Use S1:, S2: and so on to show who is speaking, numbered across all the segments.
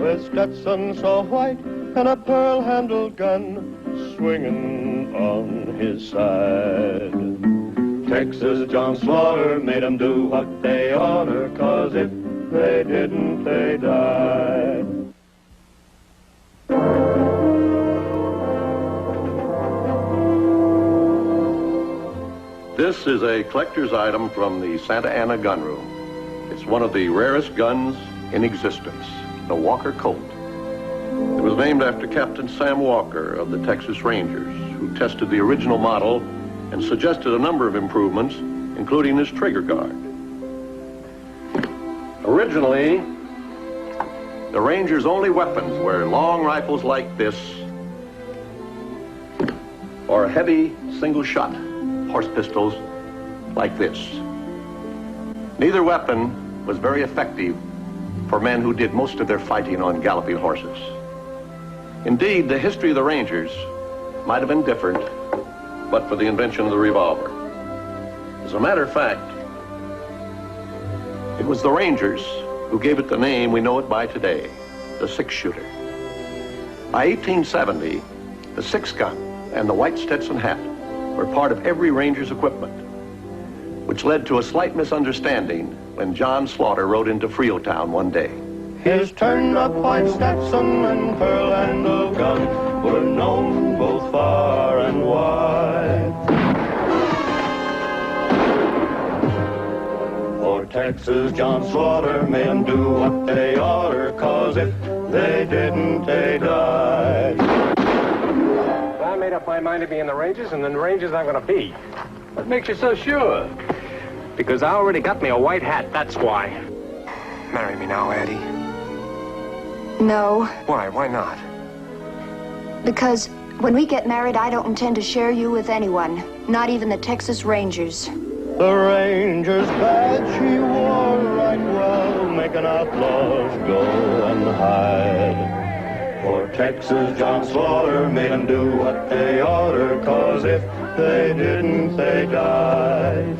S1: with Stetson so white and a pearl-handled gun swinging on his side. Texas John Slaughter made 'em do what they oughter, 'cause if they didn't, they died.
S2: This is a collector's item from the Santa Ana gun room. It's one of the rarest guns in existence, the Walker Colt. It was named after Captain Sam Walker of the Texas Rangers, who tested the original model and suggested a number of improvements, including this trigger guard. Originally, the Rangers' only weapons were long rifles like this or heavy single-shot horse pistols like this. Neither weapon was very effective for men who did most of their fighting on galloping horses. Indeed, the history of the Rangers might have been different but for the invention of the revolver. As a matter of fact, it was the Rangers who gave it the name we know it by today, the six-shooter. By 1870, the six-gun and the white Stetson hat were part of every Ranger's equipment, which led to a slight misunderstanding when John Slaughter rode into Freetown one day.
S1: His turned-up white Stetson and pearl-handled gun were known both far and wide. For Texas John Slaughter made 'em do what they oughter, 'cause if they didn't, they died.
S3: I made up my mind to be in the Rangers, and in the Rangers I'm gonna be.
S2: What makes you so sure?
S3: Because I already got me a white hat, that's why.
S4: Marry me now, Addie.
S5: No,
S4: Why? Why not?
S5: because when we get married, I don't intend to share you with anyone, not even the Texas Rangers.
S1: The Ranger's badge he wore right well, making outlaws go and hide. For Texas John Slaughter made 'em do what they oughter, 'cause if they didn't, they died.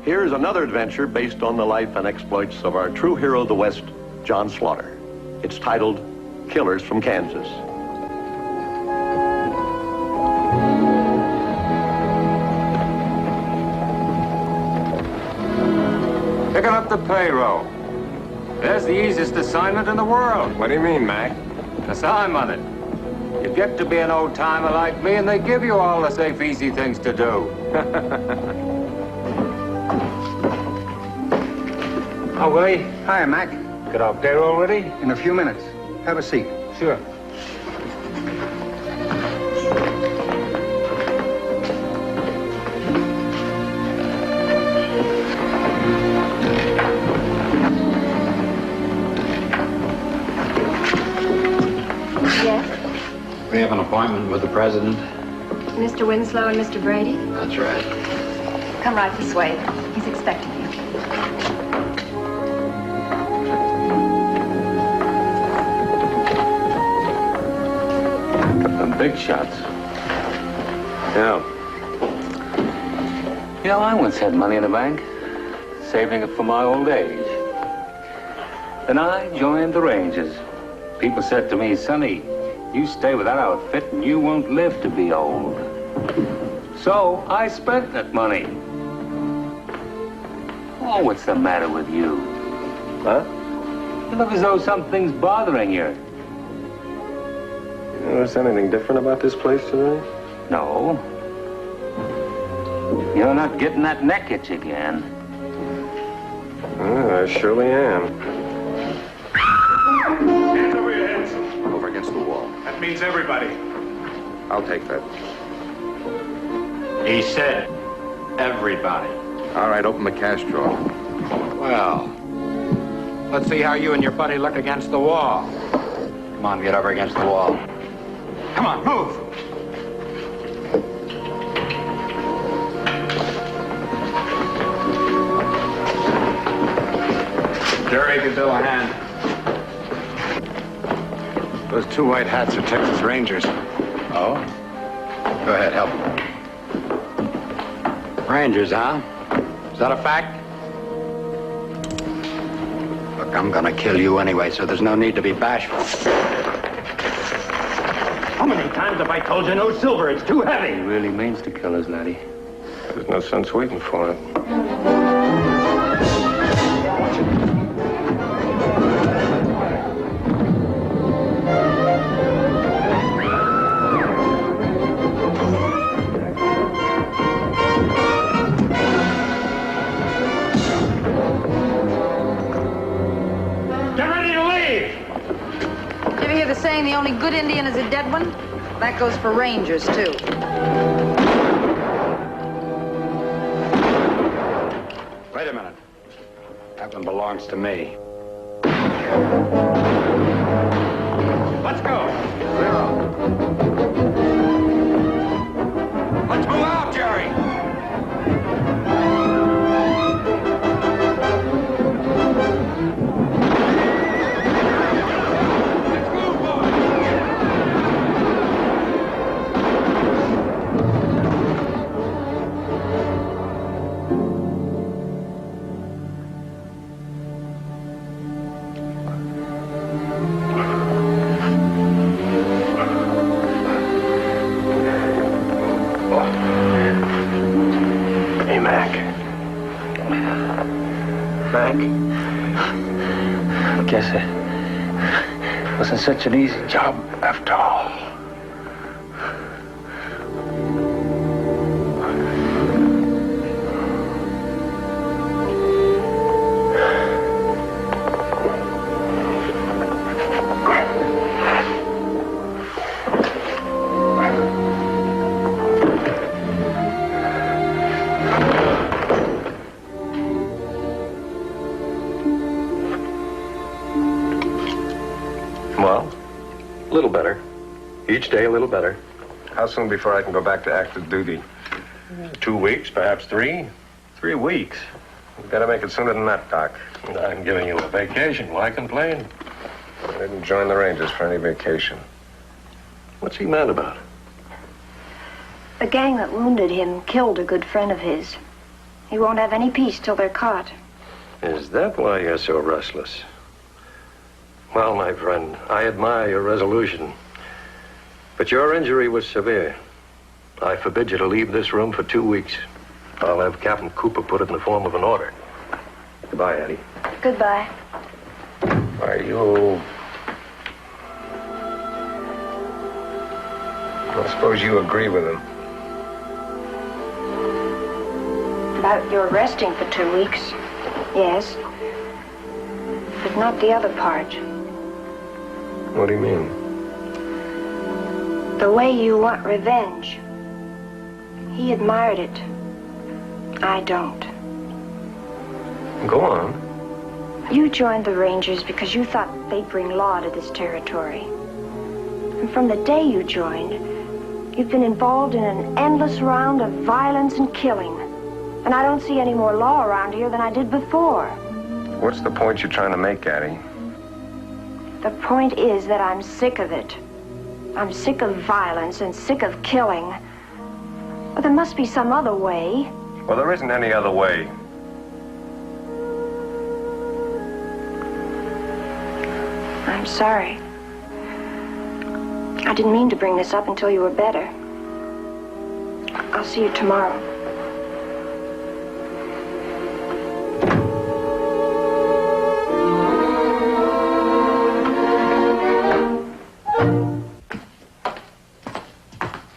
S2: Here is another adventure based on the life and exploits of our true hero of the West, John Slaughter. It's titled Killers from Kansas.
S6: Picking up the payroll. That's the easiest assignment in the world.
S4: What do you mean, Mac?
S6: That's how I'm on it. You get to be an old-timer like me, and they give you all the safe, easy things to do.
S3: Oh, Willie,
S7: Hi, Mac.
S3: got our payroll ready?
S7: In a few minutes. Have a seat.
S3: Sure.
S5: Yes,
S8: We have an appointment with the president.
S5: Mr. Winslow and Mr. Brady?
S8: That's right.
S5: Come right this way. He's expecting you.
S6: The big shots.
S4: Yeah.
S6: You know, I once had money in the bank, saving it for my old age. Then I joined the Rangers. People said to me, Sonny, you stay with that outfit and you won't live to be old. So I spent that money. Oh, what's the matter with you?
S4: Huh?
S6: You look as though something's bothering you.
S4: You notice anything different about this place today?
S6: No. You're not getting that neck itch again.
S4: I surely am.
S3: Hands over your heads.
S4: Over against the wall.
S3: That means everybody.
S4: I'll take that.
S8: He said, everybody.
S4: All right, open the cash drawer.
S8: Well, let's see how you and your buddy look against the wall. Come on, get over against the wall. Come on, move! Jerry, give Bill a hand.
S4: Those two white hats are Texas Rangers.
S8: Oh? Go ahead, help him. Rangers, huh? Is that a fact? Look, I'm gonna kill you anyway, so there's no need to be bashful.
S3: How many times have I told you no silver? It's too heavy.
S6: He really means to kill us, Laddie.
S3: There's no sense waiting for it.
S9: The saying the only good Indian is a dead one? That goes for Rangers, too.
S8: Wait a minute. That one belongs to me.
S3: Let's go.
S8: Let's move out, Jerry!
S3: I guess it wasn't such an easy job after all.
S2: Well, a little better. Each day a little better.
S3: How soon before I can go back to active duty?
S2: 2 weeks, perhaps 3.
S3: 3 weeks. You've got to make it sooner than that, Doc.
S2: I'm giving you a vacation. Why complain?
S3: I didn't join the Rangers for any vacation.
S2: What's he mad about?
S5: The gang that wounded him killed a good friend of his. He won't have any peace till they're caught.
S2: Is that why you're so restless? Well, my friend, I admire your resolution. But your injury was severe. I forbid you to leave this room for 2 weeks. I'll have Captain Cooper put it in the form of an order. Goodbye, Eddie.
S5: Goodbye.
S3: Are you... I suppose you agree with him.
S5: About your resting for 2 weeks, yes. But not the other part.
S3: What do you mean?
S5: The way you want revenge. He admired it. I don't.
S3: Go on.
S5: You joined the Rangers because you thought they'd bring law to this territory. And from the day you joined, you've been involved in an endless round of violence and killing. And I don't see any more law around here than I did before.
S3: What's the point you're trying to make, Addie?
S5: The point is that I'm sick of it. I'm sick of violence and sick of killing. But there must be some other way.
S3: Well, there isn't any other way.
S5: I'm sorry. I didn't mean to bring this up until you were better. I'll see you tomorrow.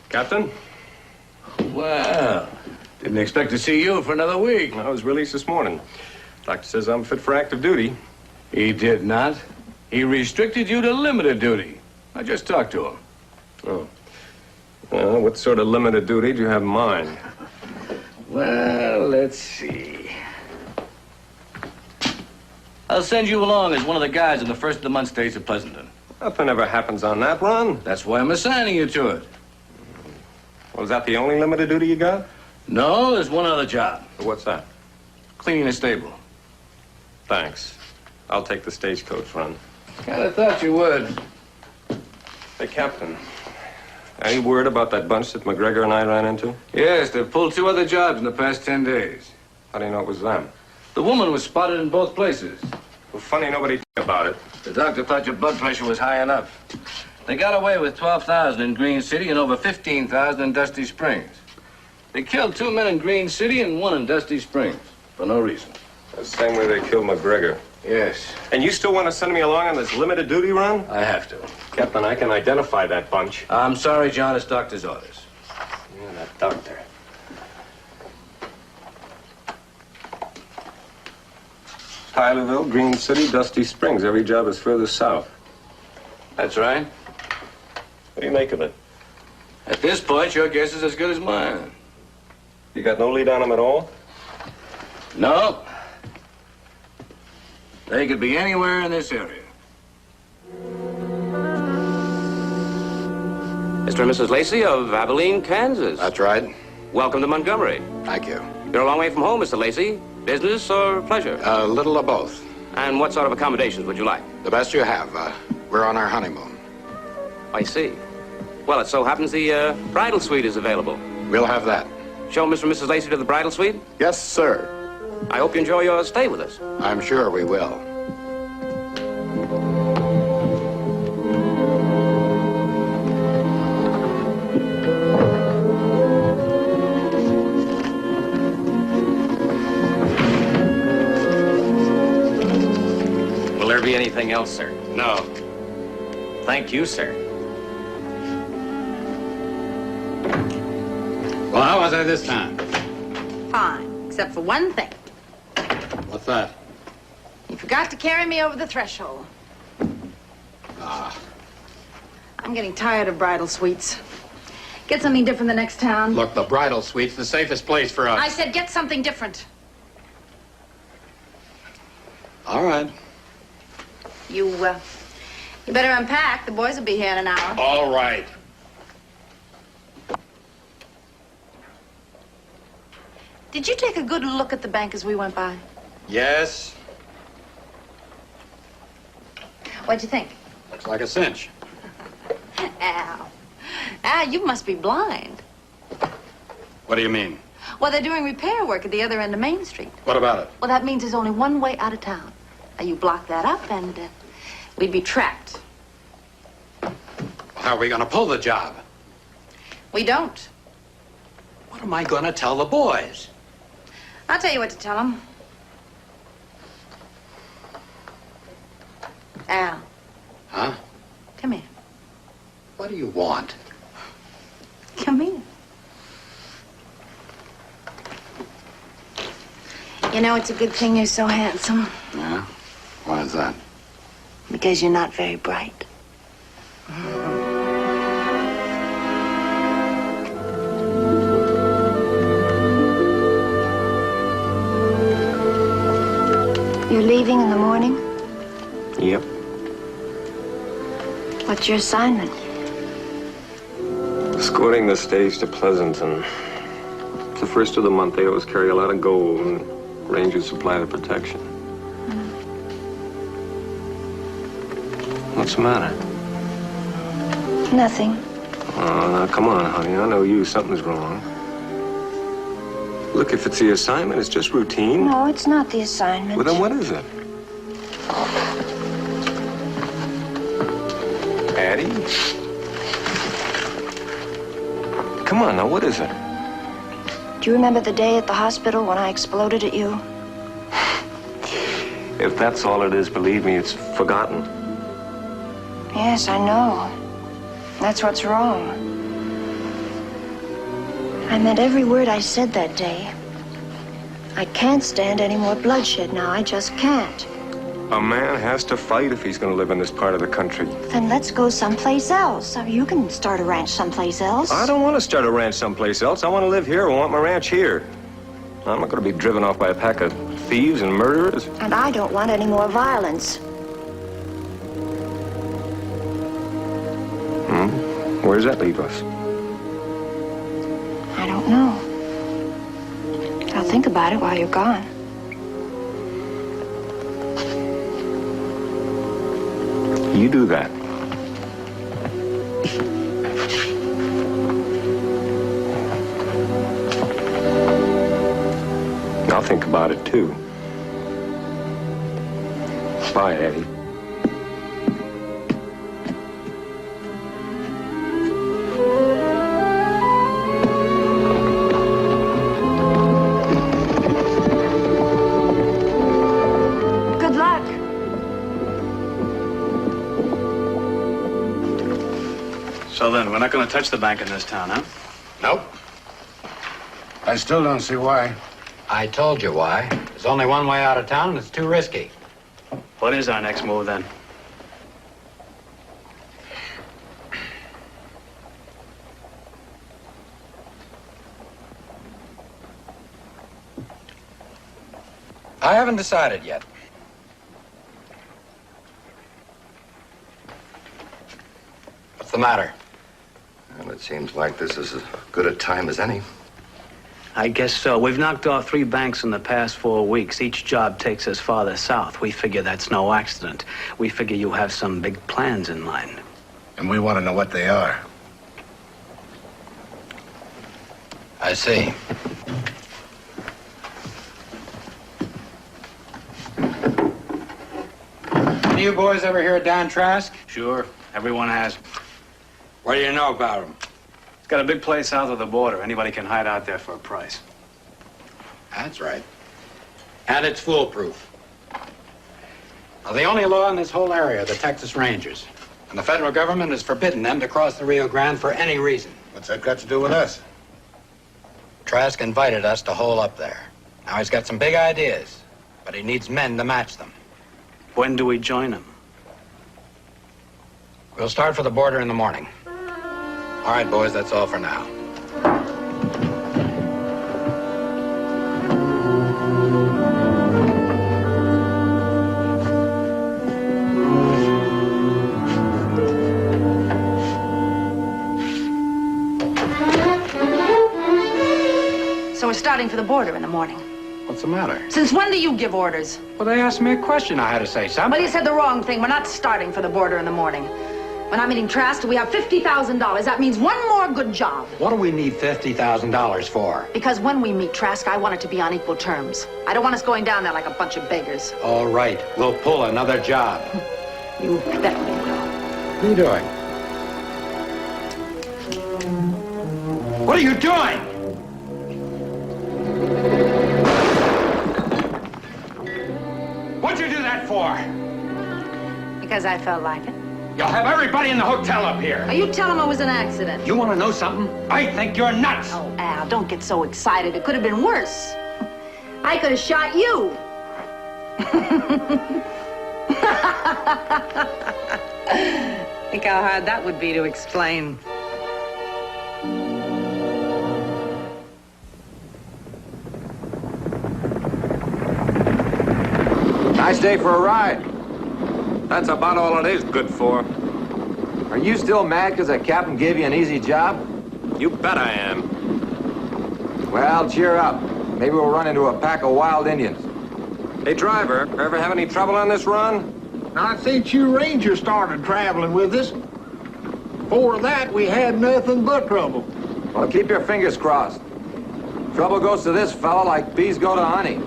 S3: Captain?
S10: Well, didn't expect to see you for another week.
S3: I was released this morning. Doctor says I'm fit for active duty.
S10: He did not. He restricted you to limited duty. I just talked to him.
S3: Oh. Well, what sort of limited duty do you have in mind?
S10: Well, let's see. I'll send you along as one of the guys in the first of the month stays at Pleasanton.
S3: Nothing ever happens on that run.
S10: That's why I'm assigning you to it.
S3: Well, is that the only limited duty you got?
S10: No, there's one other job.
S3: What's that?
S10: Cleaning a stable.
S3: Thanks. I'll take the stagecoach run.
S10: Kind of thought you would.
S3: Hey, Captain. Any word about that bunch that McGregor and I ran into?
S10: Yes, they've pulled 2 other jobs in the past 10 days.
S3: How do you know it was them?
S10: The woman was spotted in both places.
S3: Who Well, funny nobody about it.
S10: The doctor thought your blood pressure was high enough. They got away with 12,000 in Green City and over 15,000 in Dusty Springs. They killed 2 men in Green City and 1 in Dusty Springs for no reason.
S3: The same way they killed McGregor.
S10: Yes,
S3: And you still want to send me along on this limited duty run?
S10: I have to.
S3: Captain, I can identify that bunch.
S10: I'm sorry, John. It's doctor's orders.
S3: Yeah, that doctor. Tylerville, Green City, Dusty Springs. Every job is further south.
S10: That's right.
S3: What do you make of it?
S10: At this point, your guess is as good as mine.
S3: You got no lead on them at all?
S10: No. They could be anywhere in this area.
S11: Mr. and Mrs. Lacey of Abilene, Kansas.
S4: That's right.
S11: Welcome to Montgomery.
S4: Thank you.
S11: You're a long way from home, Mr. Lacey. Business or pleasure?
S4: A little of both.
S11: And what sort of accommodations would you like?
S4: The best you have. We're on our honeymoon.
S11: I see. Well, it so happens the bridal suite is available.
S4: We'll have that.
S11: Show Mr. and Mrs. Lacey to the bridal suite?
S4: Yes, sir.
S11: I hope you enjoy your stay with us.
S4: I'm sure we will.
S12: Will there be anything else, sir?
S4: No.
S12: Thank you, sir.
S8: Well, how was I this time?
S9: Fine, except for one thing.
S8: What's that?
S9: You forgot to carry me over the threshold. I'm getting tired of bridal suites. Get something different the next town.
S8: Look, the bridal suite's the safest place for us.
S9: I said get something different.
S8: All right.
S9: You better unpack. The boys will be here in an hour.
S8: All right.
S9: Did you take a good look at the bank as we went by?
S8: Yes.
S9: What'd you think?
S8: Looks like a cinch.
S9: Al. Al, you must be blind.
S8: What do you mean?
S9: Well, they're doing repair work at the other end of Main Street.
S8: What about it?
S9: Well, that means there's only one way out of town. Now, you block that up and we'd be trapped.
S8: How are we going to pull the job?
S9: We don't.
S8: What am I going to tell the boys?
S9: I'll tell you what to tell them. Al.
S8: Huh?
S9: Come here.
S8: What do you want?
S9: Come here. You know, it's a good thing you're so handsome.
S8: Yeah? Why is that?
S9: Because you're not very bright.
S5: You're leaving in the morning?
S3: Yep.
S5: What's your assignment?
S3: Escorting the stage to Pleasanton. It's the first of the month. They always carry a lot of gold, and Rangers supply the protection. What's the matter?
S5: Nothing.
S3: Oh, now, come on, honey. I know you. Something's wrong. Look, if it's the assignment, it's just routine.
S5: No, it's not the assignment.
S3: Well, then what is it? Addie? Come on, now, what is it?
S5: Do you remember the day at the hospital when I exploded at you?
S3: If that's all it is, believe me, it's forgotten.
S5: Yes, I know. That's what's wrong. I meant every word I said that day. I can't stand any more bloodshed now. I just can't.
S3: A man has to fight if he's going to live in this part of the country.
S5: Then let's go someplace else. You can start a ranch someplace else.
S3: I don't want to start a ranch someplace else. I want to live here. I want my ranch here. I'm not going to be driven off by a pack of thieves and murderers.
S5: And I don't want any more violence.
S3: Where does that leave us?
S5: I don't know. I'll think about it while you're gone.
S3: You do that. I'll think about it, too.
S11: fine, Eddie.
S5: Good luck.
S13: So then, we're not going to touch the bank in this town, huh?
S8: Nope. I still don't see why.
S14: I told you why. There's only one way out of town, and it's too risky.
S13: What is our next move, then?
S14: I haven't decided yet. What's the matter?
S2: Well, it seems like this is as good a time as any.
S13: I guess so. We've knocked off 3 banks in the past 4 weeks. Each job takes us farther south. We figure that's no accident. We figure you have some big plans in mind.
S8: And we want to know what they are.
S14: I see. Any of you boys ever hear of Don Trask?
S13: Sure, everyone has.
S14: What do you know about him?
S13: He's got a big place south of the border. Anybody can hide out there for a price.
S14: That's right. And it's foolproof. Now, the only law in this whole area are the Texas Rangers. And the federal government has forbidden them to cross the Rio Grande for any reason.
S8: What's that got to do with us?
S14: Trask invited us to hole up there. Now, he's got some big ideas, but he needs men to match them.
S13: When do we join him?
S14: We'll start for the border in the morning. All right, boys, that's all for now.
S9: So we're starting for the border in the morning.
S14: What's the matter?
S9: Since when do you give orders?
S14: Well, they asked me a question. I had to say something.
S9: Well, you said the wrong thing. We're not starting for the border in the morning. When I'm meeting Trask, we have $50,000. That means one more good job.
S14: What do we need $50,000 for?
S9: Because when we meet Trask, I want it to be on equal terms. I don't want us going down there like a bunch of beggars.
S14: All right, we'll pull another job.
S9: You bet we will.
S14: What are you doing? What are you doing? What'd you do that for?
S9: Because I felt like it.
S14: You'll have everybody in the hotel up here.
S9: Now, you tell him it was an accident.
S14: You want to know something? I think you're nuts.
S9: Oh, Al, don't get so excited. It could have been worse. I could have shot you. Think how hard that would be to explain.
S12: Nice day for a ride.
S3: That's about all it is good for.
S12: Are you still mad because the captain gave you an easy job?
S3: You bet I am.
S12: Well, cheer up. Maybe we'll run into a pack of wild Indians.
S3: Hey, driver, ever have any trouble on this run?
S15: Not since you Rangers started traveling with us. Before that, we had nothing but trouble.
S12: Well, keep your fingers crossed. Trouble goes to this fella like bees go to honey.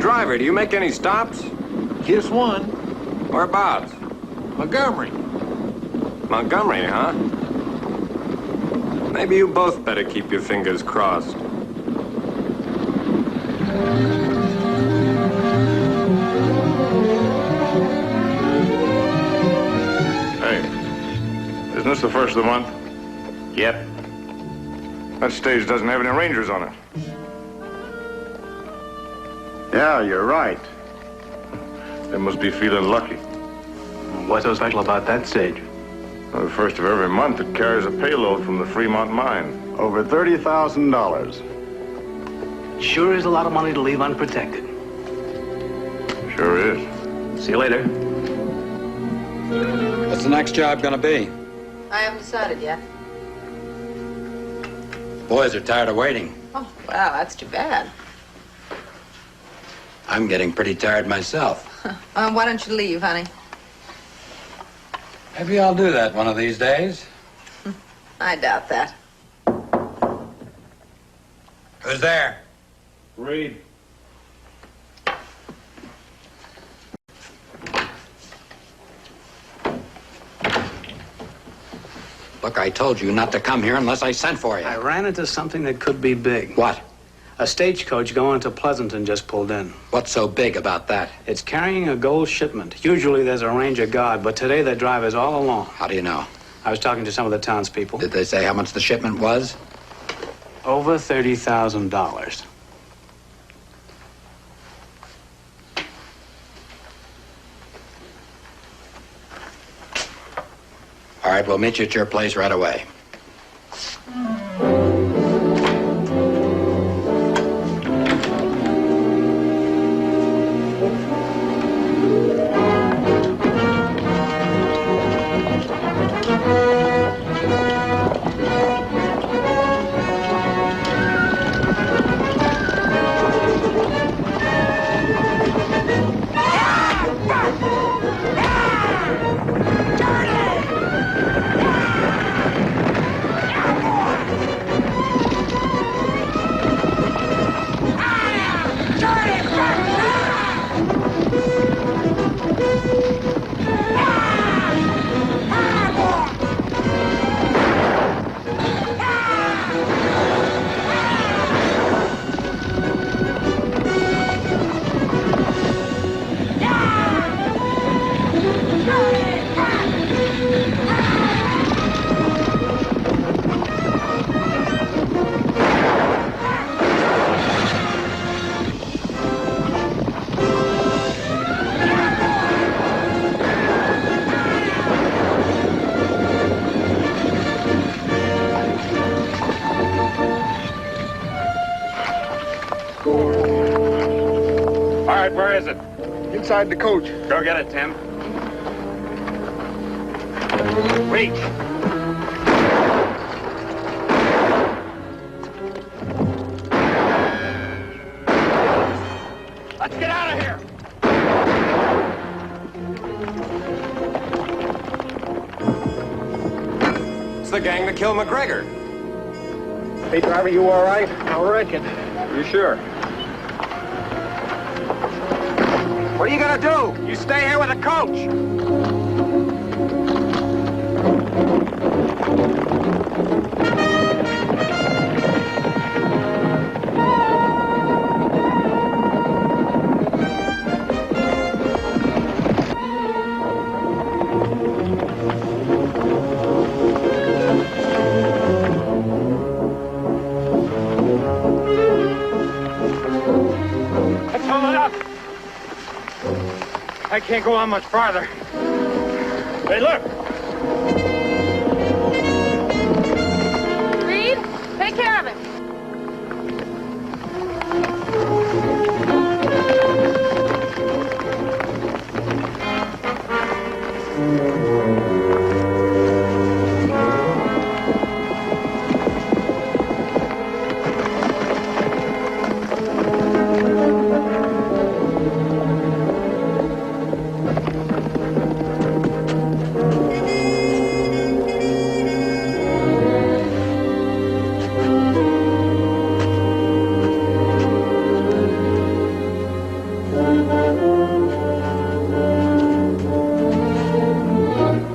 S3: Driver, do you make any stops?
S15: Just one.
S3: Whereabouts?
S15: Montgomery.
S3: Montgomery, huh? Maybe you both better keep your fingers crossed.
S16: Hey, isn't this the first of the month?
S3: Yep.
S16: That stage doesn't have any Rangers on it. Yeah, you're right. They must be feeling lucky.
S13: What's so special about that stage?
S16: Well, the first of every month, it carries a payload from the Fremont mine. Over $30,000.
S13: Sure is a lot of money to leave unprotected.
S16: Sure is.
S13: See you later.
S14: What's the next job gonna be?
S9: I haven't decided yet.
S14: Boys are tired of waiting.
S9: Oh, wow, that's too bad.
S14: I'm getting pretty tired myself.
S9: Why don't you leave, honey?
S14: Maybe I'll do that one of these days.
S9: I doubt that.
S14: Who's there?
S16: Reed.
S14: Look, I told you not to come here unless I sent for you.
S13: I ran into something that could be big.
S14: What?
S13: A stagecoach going to Pleasanton just pulled in.
S14: What's so big about that?
S13: It's carrying a gold shipment. Usually there's a ranger guard, but today the driver's all alone.
S14: How do you know?
S13: I was talking to some of the townspeople.
S14: Did they say how much the shipment was?
S13: Over $30,000.
S14: All right, we'll meet you at your place right away.
S16: Where is it? Inside the coach.
S3: Go get it, Tim.
S16: Wait. Let's get out of here.
S12: It's the gang that killed McGregor.
S16: Hey, driver, you all right? I reckon.
S3: You sure?
S12: What are you gonna do? You stay here with the coach.
S16: Let's hold it up. I can't go on much farther. Hey, look!
S9: Reed, take care of it.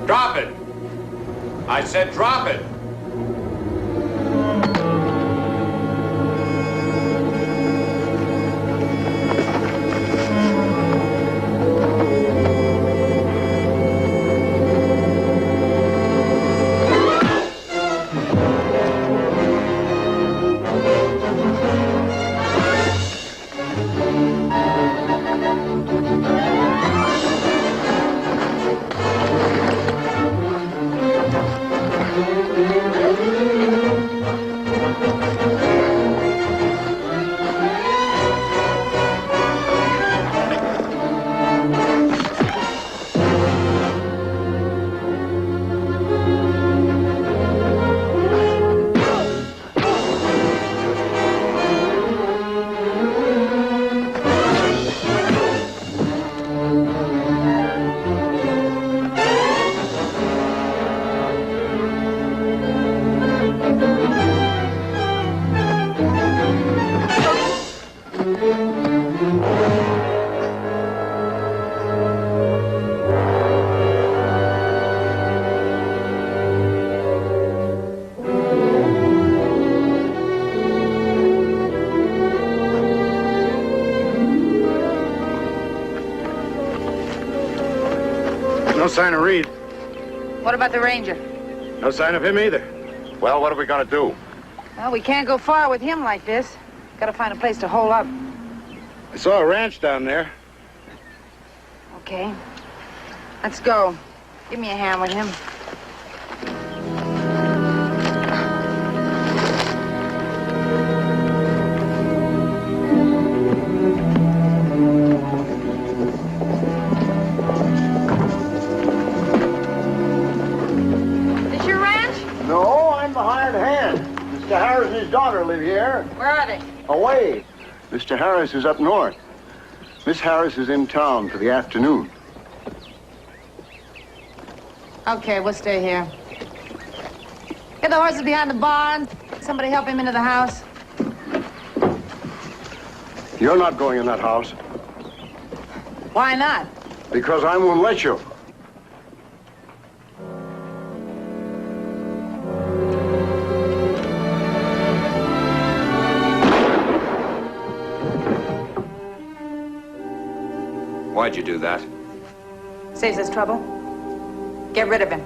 S12: Drop it. I said drop it.
S16: sign of Reed.
S9: What about the ranger?
S16: No sign of him either.
S2: Well, what are we gonna do?
S9: Well, we can't go far with him like this. Gotta find a place to hole up.
S16: I saw a ranch down there.
S9: Okay. Let's go. Give me a hand with him. This your ranch?
S15: No, I'm the hired hand. Mr. Harris and his daughter live here.
S9: Where are they?
S15: Away. Mr. Harris is up north. Miss Harris is in town for the afternoon.
S9: Okay, we'll stay here. Get the horses behind the barn. Somebody help him into the house.
S15: You're not going in that house
S9: Why not?
S15: because I won't let you.
S12: Why'd you do that?
S9: Saves us trouble. Get rid of him.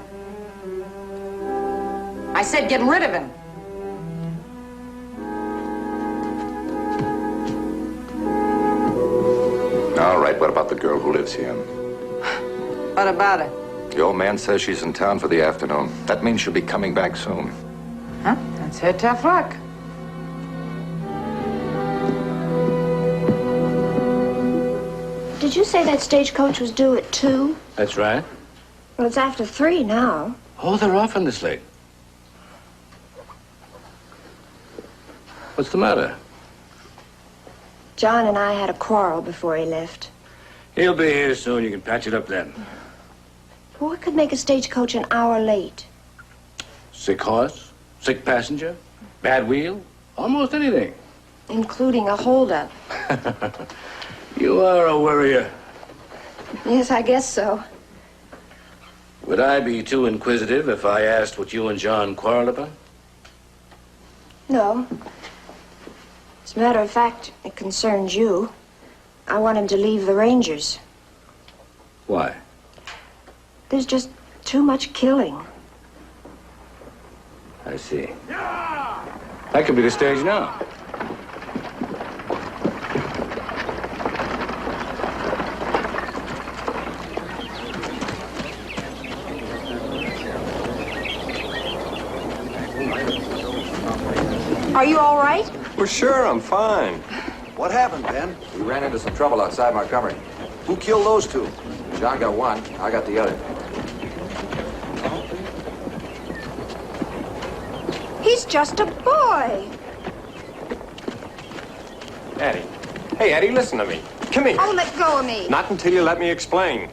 S9: I said get rid of him.
S17: All right, what about the girl who lives here?
S9: What about it?
S17: The old man says she's in town for the afternoon. That means she'll be coming back soon.
S9: Huh? That's her tough luck.
S5: Did you say that stagecoach was due at 2?
S10: That's right.
S5: Well, it's after 3 now.
S10: Oh, they're often this late. What's the matter?
S5: John and I had a quarrel before he left.
S10: He'll be here soon. You can patch it up then.
S5: Well, what could make a stagecoach an hour late?
S10: Sick horse, sick passenger, bad wheel, almost anything.
S5: Including a holdup.
S10: You are a worrier.
S5: Yes, I guess so.
S10: Would I be too inquisitive if I asked what you and John quarreled about?
S5: No. As a matter of fact, it concerns you. I want him to leave the Rangers.
S10: Why?
S5: There's just too much killing.
S10: I see. That could be the stage now.
S9: Are you all right?
S12: Well, sure, I'm fine.
S7: What happened, Ben?
S12: We ran into some trouble outside Montgomery.
S7: Who killed those two?
S12: John got one, I got the other.
S5: He's just a boy.
S3: Eddie. Hey, Eddie, listen to me. Come here.
S5: Oh, let go of me.
S3: Not until you let me explain.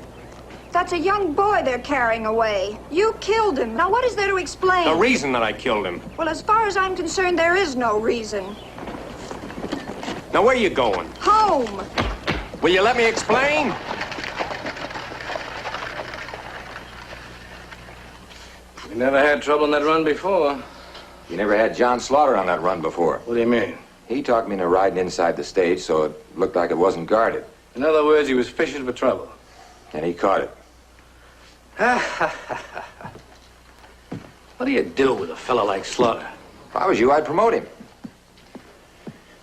S5: That's a young boy they're carrying away. You killed him. Now, what is there to explain?
S3: The reason that I killed him.
S5: Well, as far as I'm concerned, there is no reason.
S3: Now, where you going?
S5: Home.
S3: Will you let me explain?
S10: We never had trouble on that run before.
S12: You never had John Slaughter on that run before.
S10: What do you mean?
S12: He talked me into riding inside the stage so it looked like it wasn't guarded.
S10: In other words, he was fishing for trouble.
S12: And he caught it.
S10: What do you do with a fellow like Slaughter?
S12: If I was you, I'd promote him.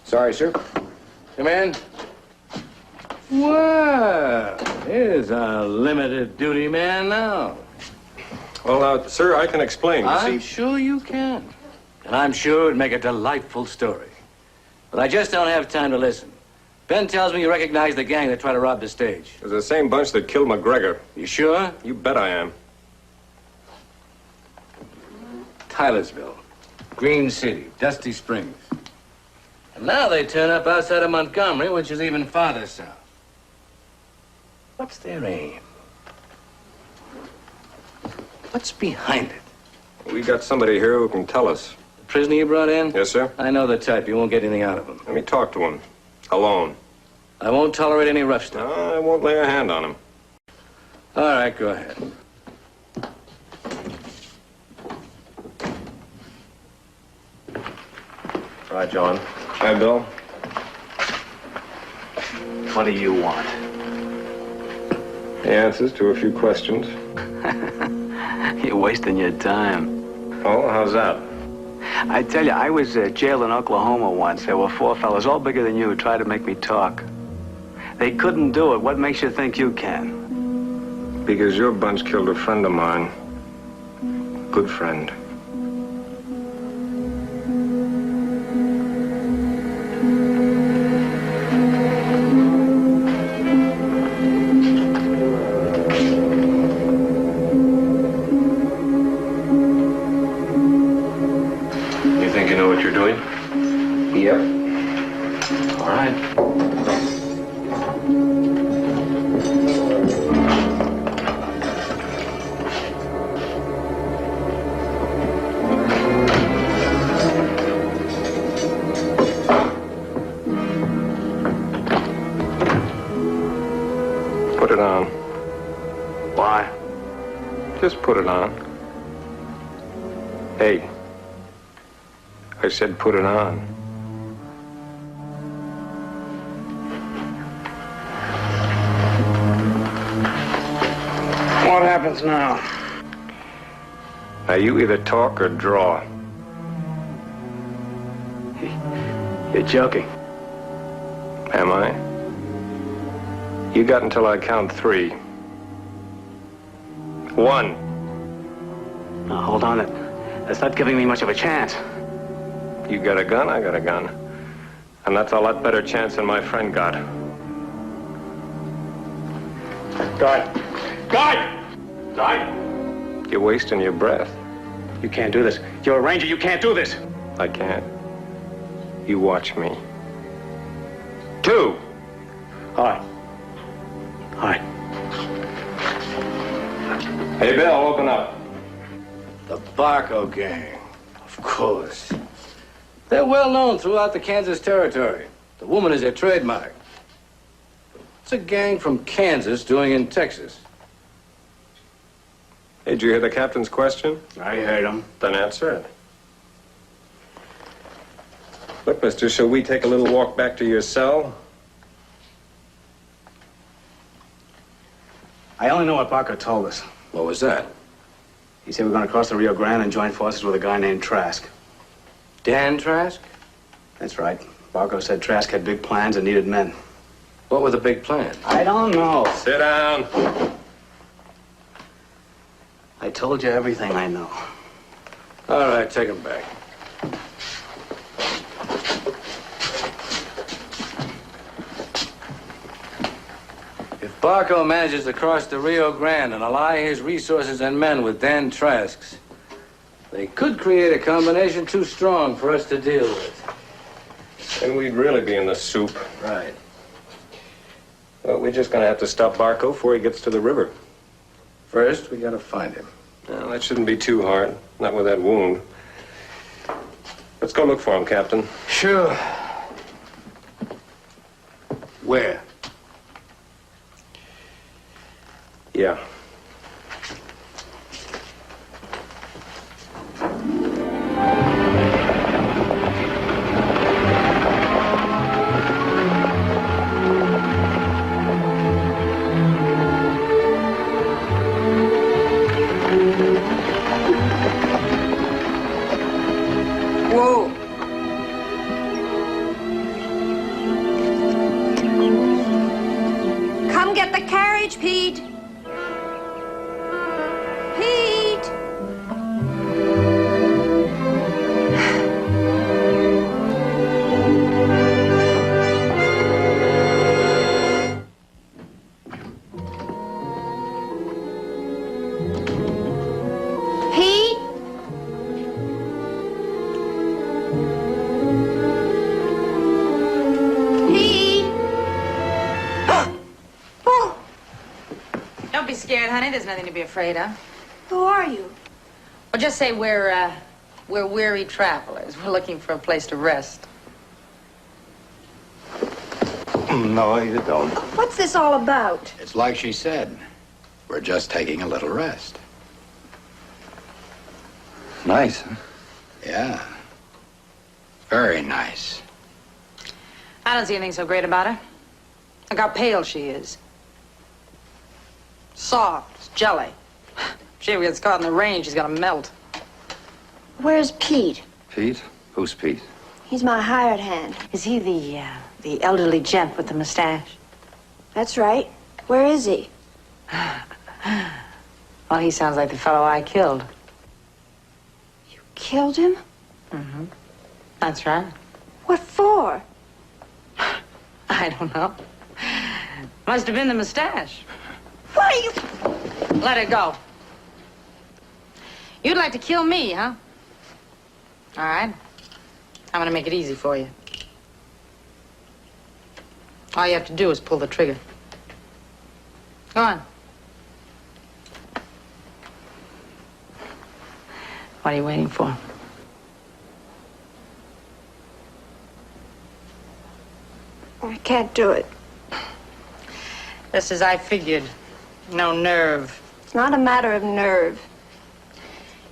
S12: Sorry, sir.
S10: Come in. Well, here's a limited duty man now.
S3: Well, sir, I can explain. You
S10: I'm
S3: see,
S10: sure you can. And I'm sure it'd make a delightful story. But I just don't have time to listen. Ben tells me you recognize the gang that tried to rob the stage.
S3: it's the same bunch that killed McGregor.
S10: You sure?
S3: You bet I am.
S10: Tylersville, Green City, Dusty Springs. And now they turn up outside of Montgomery, which is even farther south. What's their aim? What's behind it?
S3: We got somebody here who can tell us.
S10: The prisoner you brought in?
S3: Yes, sir.
S10: I know the type. You won't get anything out of him.
S3: Let me talk to him. Alone.
S10: I won't tolerate any rough stuff.
S3: No, I won't lay a hand on him.
S10: All right, go ahead.
S3: All right, John. Hi, Bill.
S13: What do you want?
S3: The answers to a few questions.
S13: You're wasting your time.
S3: Oh, how's that?
S13: I tell you, I was jailed in Oklahoma once. There were 4 fellas, all bigger than you, who tried to make me talk. They couldn't do it. What makes you think you can?
S3: Because your bunch killed a friend of mine. Good friend.
S10: You think you know what you're doing?
S3: Yep.
S10: All right.
S3: Put it on.
S13: Why?
S3: Just put it on. Hey. I said put it on.
S13: What happens now?
S3: Now you either talk or draw.
S13: You're joking.
S3: Am I? You got until I count 3. 1.
S13: Now, hold on. That's not giving me much of a chance.
S3: You got a gun, I got a gun. And that's a lot better chance than my friend got.
S13: Guard! Guard! Guard!
S3: You're wasting your breath.
S13: You can't do this. You're a ranger. You can't do this.
S3: I can't. You watch me. 2.
S13: All right. All right.
S3: Hey, Bill, open up.
S10: The Barco gang, of course. They're well known throughout the Kansas Territory. The woman is their trademark. What's a gang from Kansas doing in Texas?
S3: Hey, did you hear the captain's question?
S13: I heard him.
S3: Then answer it. Look, mister, shall we take a little walk back to your cell?
S13: I only know what Barker told us.
S10: What was that?
S13: He said we're going to cross the Rio Grande and join forces with a guy named Trask.
S10: Dan Trask?
S13: That's right. Barker said Trask had big plans and needed men.
S10: What were the big plans?
S13: I don't know.
S3: Sit down.
S13: I told you everything I know.
S10: All right, take him back. If Barco manages to cross the Rio Grande and ally his resources and men with Dan Trask's, they could create a combination too strong for us to deal with.
S3: And we'd really be in the soup.
S10: Right.
S3: Well, we're just going to have to stop Barco before he gets to the river.
S10: First, we got to find him.
S3: Well, that shouldn't be too hard. Not with that wound. Let's go look for him, Captain.
S10: Sure. Where?
S3: Yeah.
S9: Whoa. Come get the carriage, Pete. Pete. Pete. Pete. Oh.
S18: Don't be scared, honey. There's nothing to be afraid of.
S9: Who are you?
S18: Well, just say we're weary travelers. We're looking for a place to rest.
S4: No, you don't.
S9: What's this all about?
S4: It's like she said. We're just taking a little rest.
S12: Nice, huh?
S4: Yeah. Very nice.
S18: I don't see anything so great about her. Look how pale she is.
S9: Soft. It's jelly. If she ever gets caught in the rain, she's gonna melt.
S5: Where's Pete?
S17: Pete? Who's Pete?
S5: He's my hired hand.
S18: Is he the elderly gent with the mustache?
S5: That's right. Where is he?
S18: Well, he sounds like the fellow I killed.
S5: Killed him?
S18: Mm-hmm. That's right.
S5: What for?
S18: I don't know. Must have been the mustache.
S5: What are you...
S9: Let it go. You'd like to kill me, huh? All right. I'm gonna make it easy for you. All you have to do is pull the trigger. Go on.
S18: What are you waiting for?
S5: I can't do it.
S9: Just as I figured. No nerve.
S5: It's not a matter of nerve.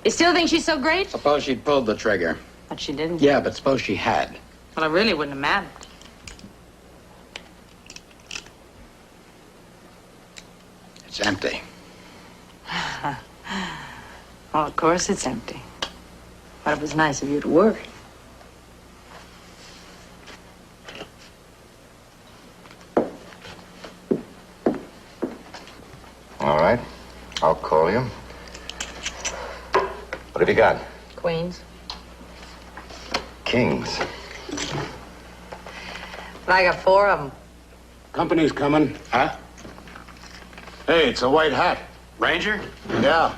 S9: You still think she's so great?
S8: Suppose she'd pulled the trigger.
S9: But she didn't.
S8: Yeah, but suppose she had.
S9: Well, it really wouldn't have mattered.
S8: It's empty.
S18: Well, of course it's empty. But it was nice of you to worry.
S17: All right. I'll call you. What have you got?
S18: Queens.
S17: Kings.
S18: But I got 4 of them.
S15: Company's coming. Huh? Hey, it's a white hat.
S8: Ranger?
S15: Yeah.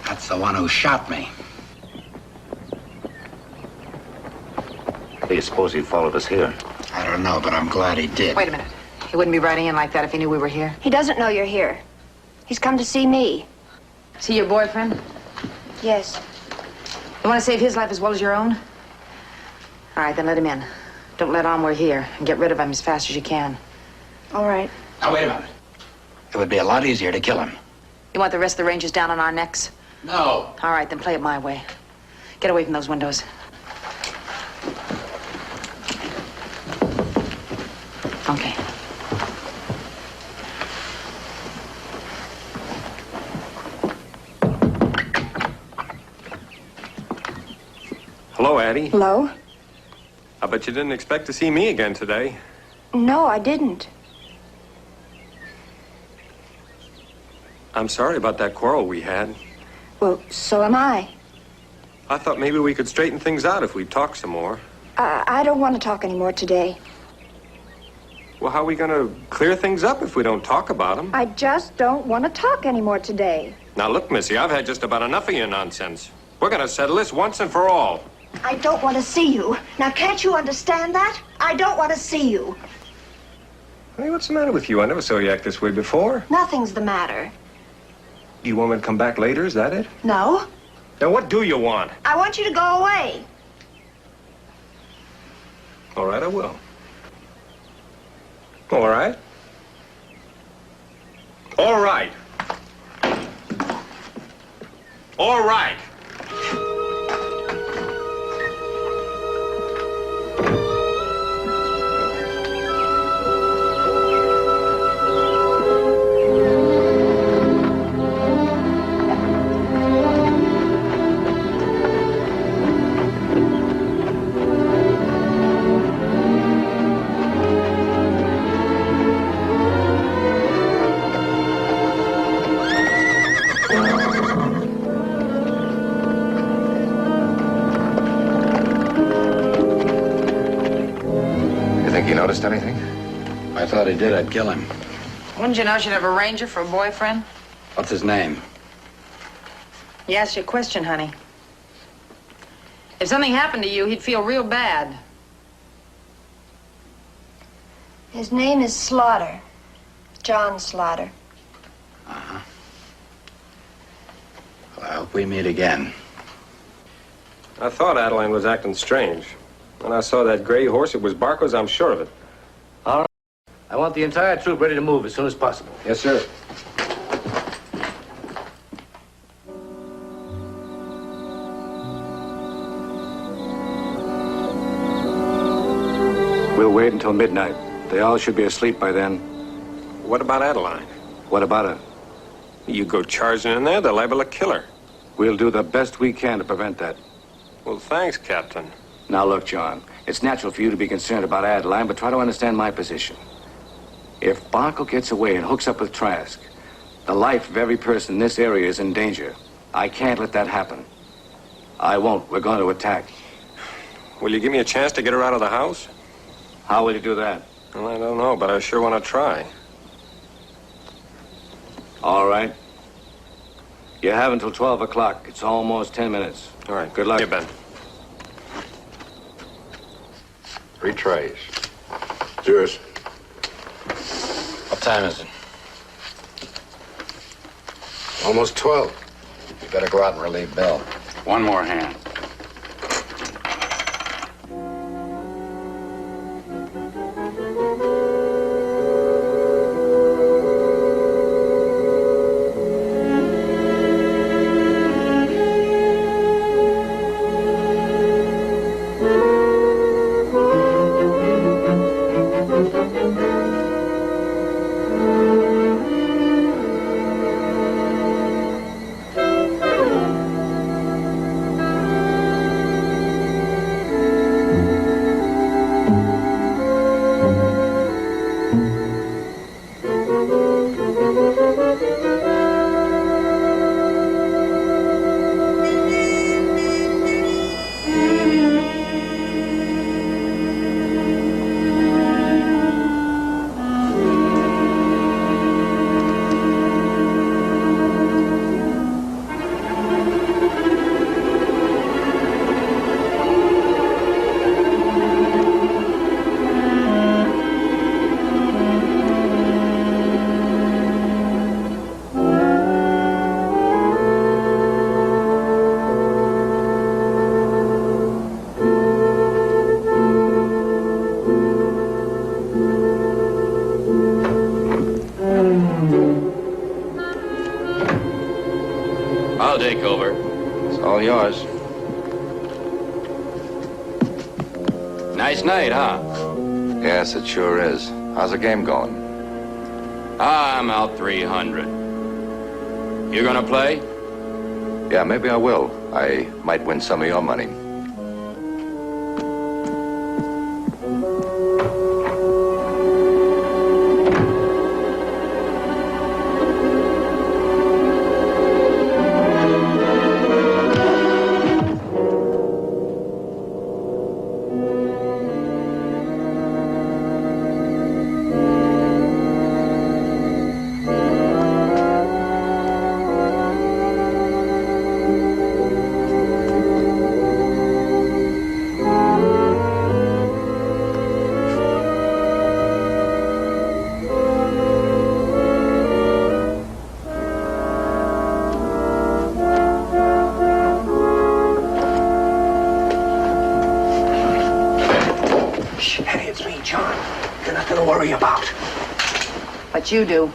S8: That's the one who shot me.
S17: Do you suppose he followed us here?
S8: I don't know, but I'm glad he did.
S9: Wait a minute. He wouldn't be riding in like that if he knew we were here.
S5: He doesn't know you're here. He's come to see me.
S9: Is he your boyfriend?
S5: Yes.
S9: You want to save his life as well as your own? All right, then let him in. Don't let on we're here, and get rid of him as fast as you can.
S5: All right.
S8: Now, wait a minute. It would be a lot easier to kill him.
S9: You want the rest of the Rangers down on our necks?
S8: No.
S9: All right, then play it my way. Get away from those windows. Okay.
S3: Hello, Addie.
S5: Hello?
S3: I bet you didn't expect to see me again today.
S5: No, I didn't.
S3: I'm sorry about that quarrel we had.
S5: Well, so am I.
S3: I thought maybe we could straighten things out if we talked some more.
S5: I don't want to talk anymore today.
S3: Well, how are we going to clear things up if we don't talk about them?
S5: I just don't want to talk anymore today.
S3: Now, look, Missy, I've had just about enough of your nonsense. We're going to settle this once and for all.
S5: I don't want to see you. Now, can't you understand that? I don't want to see you.
S3: Hey, what's the matter with you? I never saw you act this way before.
S5: Nothing's the matter.
S3: You want me to come back later? Is that it?
S5: No.
S3: Now, what do you want?
S5: I want you to go away.
S3: All right, I will. All right. All right. All right.
S17: Noticed anything?
S8: I thought he did, I'd kill him.
S9: Wouldn't you know she'd have a ranger for a boyfriend?
S8: What's his name?
S9: He asked you a question, honey. If something happened to you, he'd feel real bad.
S5: His name is Slaughter. John Slaughter.
S8: Uh-huh. Well, I hope we meet again.
S3: I thought Adeline was acting strange. When I saw that gray horse, it was Barker's, I'm sure of it.
S10: All right. I want the entire troop ready to move as soon as possible.
S8: Yes, sir.
S13: We'll wait until midnight.
S6: They all should be asleep by then.
S3: What about Adeline?
S6: What about her?
S3: You go charging in there, they're liable to kill her.
S6: We'll do the best we can to prevent that.
S3: Well, thanks, Captain.
S6: Now, look, John, it's natural for you to be concerned about Adeline, but try to understand my position. If Barkle gets away and hooks up with Trask, the life of every person in this area is in danger. I can't let that happen. I won't. We're going to attack.
S3: Will you give me a chance to get her out of the house?
S6: How will you do that?
S3: Well, I don't know, but I sure want to try.
S6: All right. You have until 12 o'clock. It's almost 10 minutes.
S3: All right.
S6: Good luck.
S3: Here, Ben.
S14: 3 trays.
S15: It's yours.
S14: What time is it?
S15: Almost 12.
S4: You better go out and relieve Bill.
S14: One more hand.
S10: I'll take over.
S17: It's all yours.
S10: Nice night, huh?
S17: Yes, it sure is. How's the game going?
S10: I'm out 300. You gonna play?
S17: Yeah, maybe I will. I might win some of your money.
S15: Hey, it's me, John. You're nothing to worry about.
S9: What you do.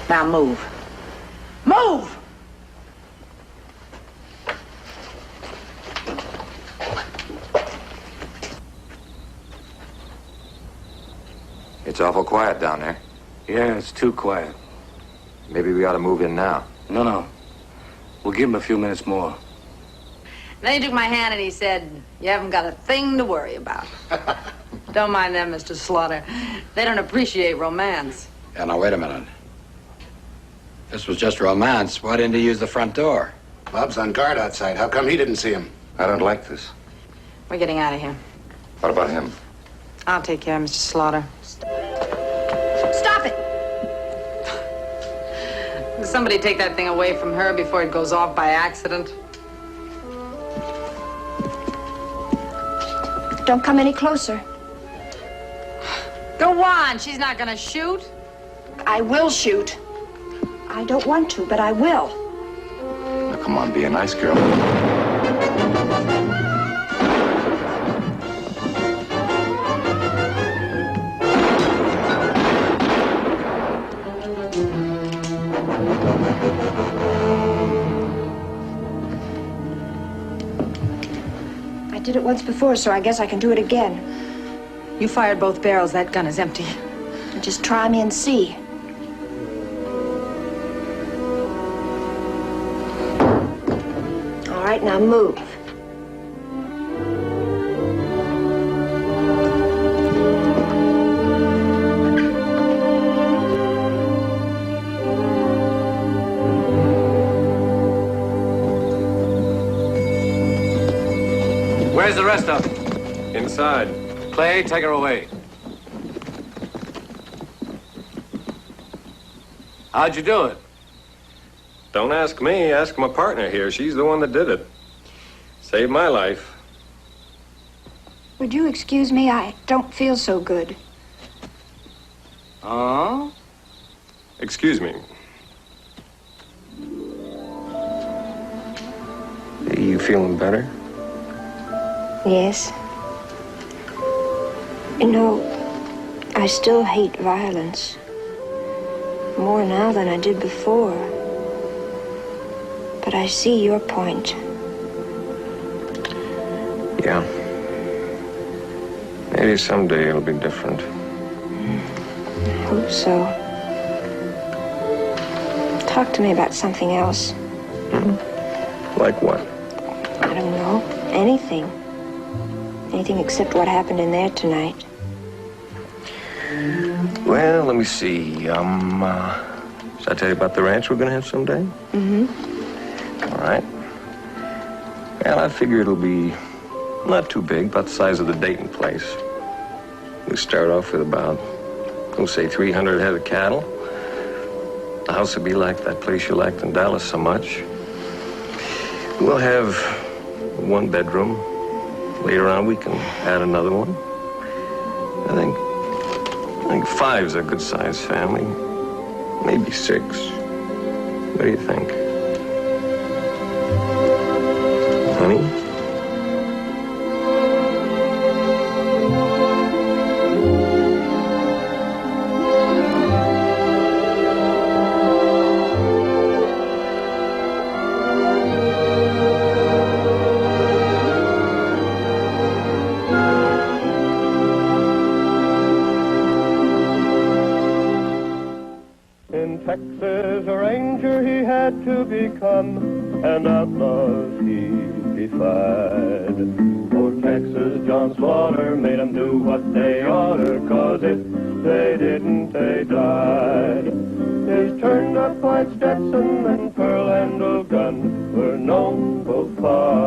S9: Now move. Move!
S17: It's awful quiet down there.
S6: Yeah, it's too quiet.
S17: Maybe we ought to move in now.
S6: No. We'll give him a few minutes more.
S18: Then he took my hand and he said, "You haven't got a thing to worry about." Don't mind them, Mr. Slaughter. They don't appreciate romance.
S14: Yeah, now, wait a minute. This was just romance. Why didn't he use the front door?
S15: Bob's on guard outside. How come he didn't see him?
S17: I don't like this.
S9: We're getting out of here.
S17: What about him?
S9: I'll take care of Mr. Slaughter.
S18: Stop it! Will somebody take that thing away from her before it goes off by accident?
S5: Don't come any closer.
S18: Go on, she's not gonna shoot.
S5: I will shoot. I don't want to, but I will.
S17: Now, come on, be a nice girl.
S5: did it once before, so I guess I can do it again.
S9: You fired both barrels. That gun is empty.
S5: Just try me and see. All right, now move.
S10: Where's the rest of them?
S3: Inside.
S10: Clay, take her away. How'd you do it?
S3: Don't ask me, ask my partner here. She's the one that did it. Saved my life.
S5: Would you excuse me? I don't feel so good.
S3: Oh? Excuse me. Are you feeling better?
S5: Yes. You know, I still hate violence. More now than I did before. But I see your point.
S3: Yeah. Maybe someday it'll be different.
S5: I hope so. Talk to me about something else.
S3: Like what?
S5: I don't know. Anything. Anything except what happened in there tonight.
S3: Well, let me see. Should I tell you about the ranch we're gonna have someday?
S5: Mm-hmm.
S3: All right. Well, I figure it'll be not too big, about the size of the Dayton place. We start off with about, we'll say 300 head of cattle. The house will be like that place you liked in Dallas so much. We'll have one bedroom. Later on, we can add another one. I think 5's a good size family. Maybe 6. What do you think? Honey?
S1: Texas ranger he had to become, and outlaws he defied. For Texas John Slaughter made 'em do what they oughter, 'cause if they didn't, they died. His turned-up white Stetson and pearl-handled gun were known both far